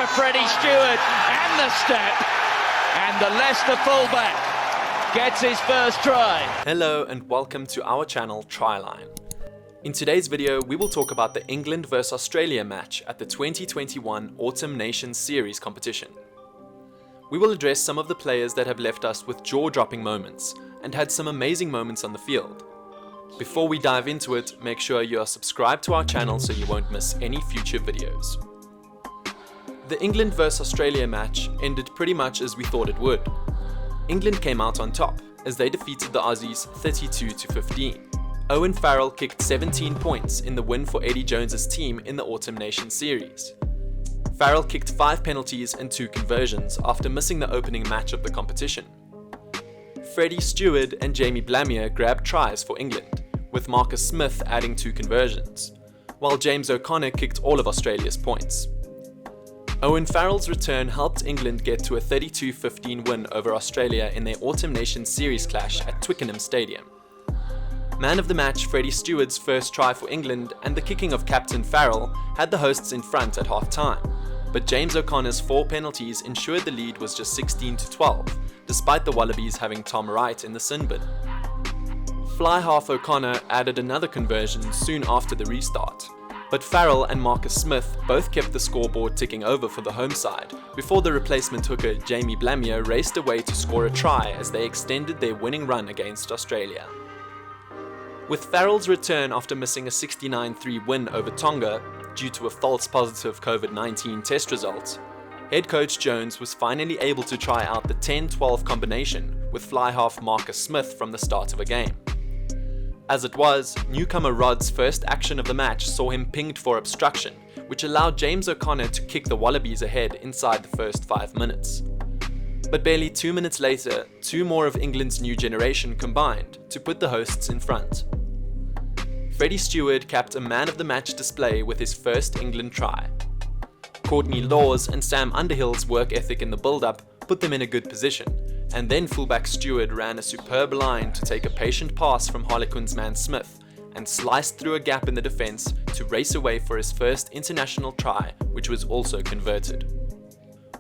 for Freddie Steward, and the step, and the Leicester fullback gets his first try. Hello and welcome to our channel Tryline. In today's video, we will talk about the England vs Australia match at the 2021 Autumn Nations Series competition. We will address some of the players that have left us with jaw-dropping moments and had some amazing moments on the field. Before we dive into it, make sure you are subscribed to our channel so you won't miss any future videos. The England vs Australia match ended pretty much as we thought it would. England came out on top as they defeated the Aussies 32-15. Owen Farrell kicked 17 points in the win for Eddie Jones's team in the Autumn Nations Series. Farrell kicked 5 penalties and 2 conversions after missing the opening match of the competition. Freddie Steward and Jamie Blamier grabbed tries for England, with Marcus Smith adding 2 conversions, while James O'Connor kicked all of Australia's points. Owen Farrell's return helped England get to a 32-15 win over Australia in their Autumn Nations Series clash at Twickenham Stadium. Man of the match Freddie Steward's first try for England and the kicking of captain Farrell had the hosts in front at half-time, but James O'Connor's 4 penalties ensured the lead was just 16-12, despite the Wallabies having Tom Wright in the sin bin. Fly-half O'Connor added another conversion soon after the restart, but Farrell and Marcus Smith both kept the scoreboard ticking over for the home side before the replacement hooker Jamie Blamier raced away to score a try as they extended their winning run against Australia. With Farrell's return after missing a 69-3 win over Tonga due to a false positive COVID-19 test result, head coach Jones was finally able to try out the 10-12 combination with fly-half Marcus Smith from the start of a game. As it was, newcomer Rod's first action of the match saw him pinged for obstruction, which allowed James O'Connor to kick the Wallabies ahead inside the first 5 minutes. But barely 2 minutes later, 2 more of England's new generation combined to put the hosts in front. Freddie Steward capped a man-of-the-match display with his first England try. Courtney Laws and Sam Underhill's work ethic in the build-up put them in a good position, and then fullback Steward ran a superb line to take a patient pass from Harlequins man Smith and sliced through a gap in the defence to race away for his first international try, which was also converted.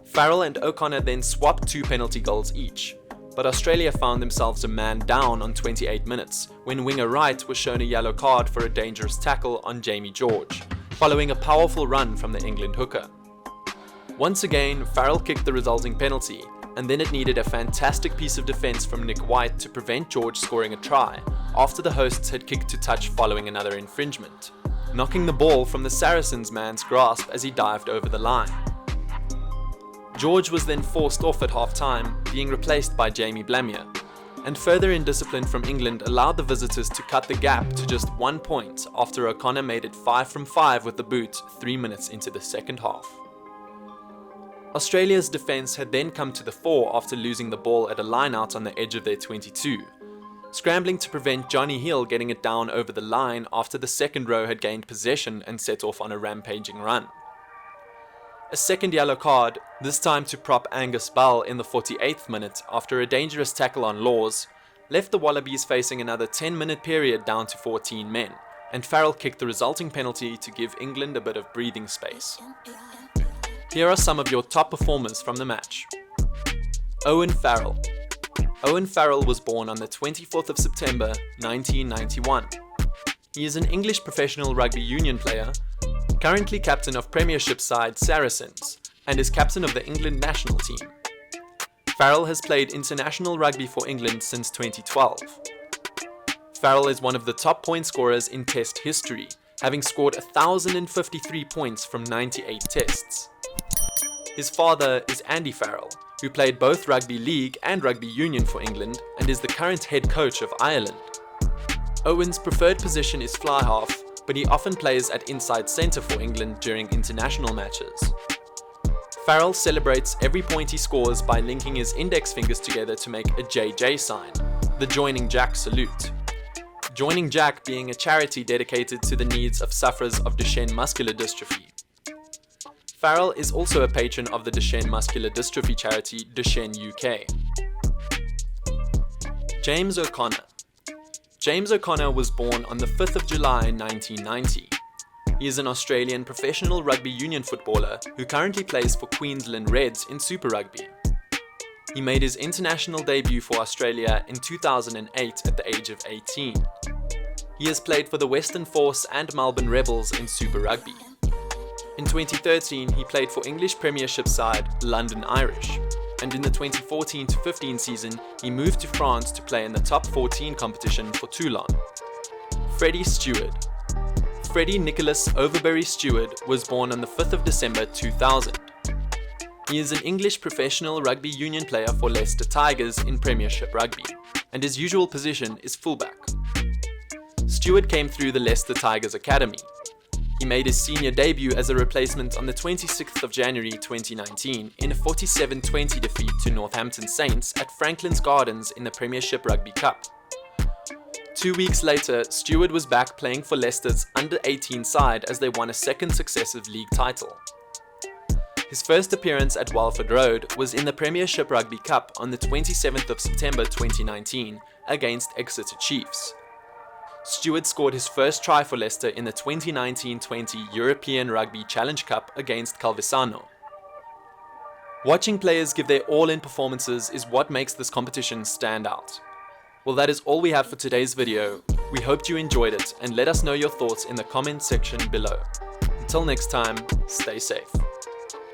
Farrell and O'Connor then swapped 2 penalty goals each, but Australia found themselves a man down on 28 minutes when winger Wright was shown a yellow card for a dangerous tackle on Jamie George, following a powerful run from the England hooker. Once again, Farrell kicked the resulting penalty, and then it needed a fantastic piece of defence from Nick White to prevent George scoring a try after the hosts had kicked to touch following another infringement, knocking the ball from the Saracens man's grasp as he dived over the line. George was then forced off at half-time, being replaced by Jamie Blamier, and further indiscipline from England allowed the visitors to cut the gap to just 1 point after O'Connor made it 5 from 5 with the boot 3 minutes into the second half. Australia's defence had then come to the fore after losing the ball at a line-out on the edge of their 22, scrambling to prevent Johnny Hill getting it down over the line after the second row had gained possession and set off on a rampaging run. A second yellow card, this time to prop Angus Bell in the 48th minute after a dangerous tackle on Laws, left the Wallabies facing another 10-minute period down to 14 men, and Farrell kicked the resulting penalty to give England a bit of breathing space. Here are some of your top performers from the match. Owen Farrell. Owen Farrell was born on the 24th of September 1991. He is an English professional rugby union player, currently captain of Premiership side Saracens, and is captain of the England national team. Farrell has played international rugby for England since 2012. Farrell is one of the top point scorers in Test history, having scored 1,053 points from 98 tests. His father is Andy Farrell, who played both rugby league and rugby union for England and is the current head coach of Ireland. Owen's preferred position is fly half, but he often plays at inside centre for England during international matches. Farrell celebrates every point he scores by linking his index fingers together to make a JJ sign, the Joining Jack salute. Joining Jack being a charity dedicated to the needs of sufferers of Duchenne muscular dystrophy. Farrell is also a patron of the Duchenne muscular dystrophy charity Duchenne UK. James O'Connor. James O'Connor was born on the 5th of July 1990. He is an Australian professional rugby union footballer who currently plays for Queensland Reds in Super Rugby. He made his international debut for Australia in 2008 at the age of 18. He has played for the Western Force and Melbourne Rebels in Super Rugby. In 2013, he played for English Premiership side London Irish, and in the 2014-15 season, he moved to France to play in the top 14 competition for Toulon. Freddie Steward. Freddie Nicholas Overbury Steward was born on the 5th of December 2000. He is an English professional rugby union player for Leicester Tigers in Premiership Rugby, and his usual position is fullback. Steward came through the Leicester Tigers Academy. He made his senior debut as a replacement on the 26th of January 2019 in a 47-20 defeat to Northampton Saints at Franklin's Gardens in the Premiership Rugby Cup. 2 weeks later, Steward was back playing for Leicester's under-18 side as they won a second successive league title. His first appearance at Walford Road was in the Premiership Rugby Cup on the 27th of September 2019 against Exeter Chiefs. Steward scored his first try for Leicester in the 2019-20 European Rugby Challenge Cup against Calvisano. Watching players give their all-in performances is what makes this competition stand out. Well, that is all we have for today's video. We hoped you enjoyed it and let us know your thoughts in the comment section below. Until next time, stay safe.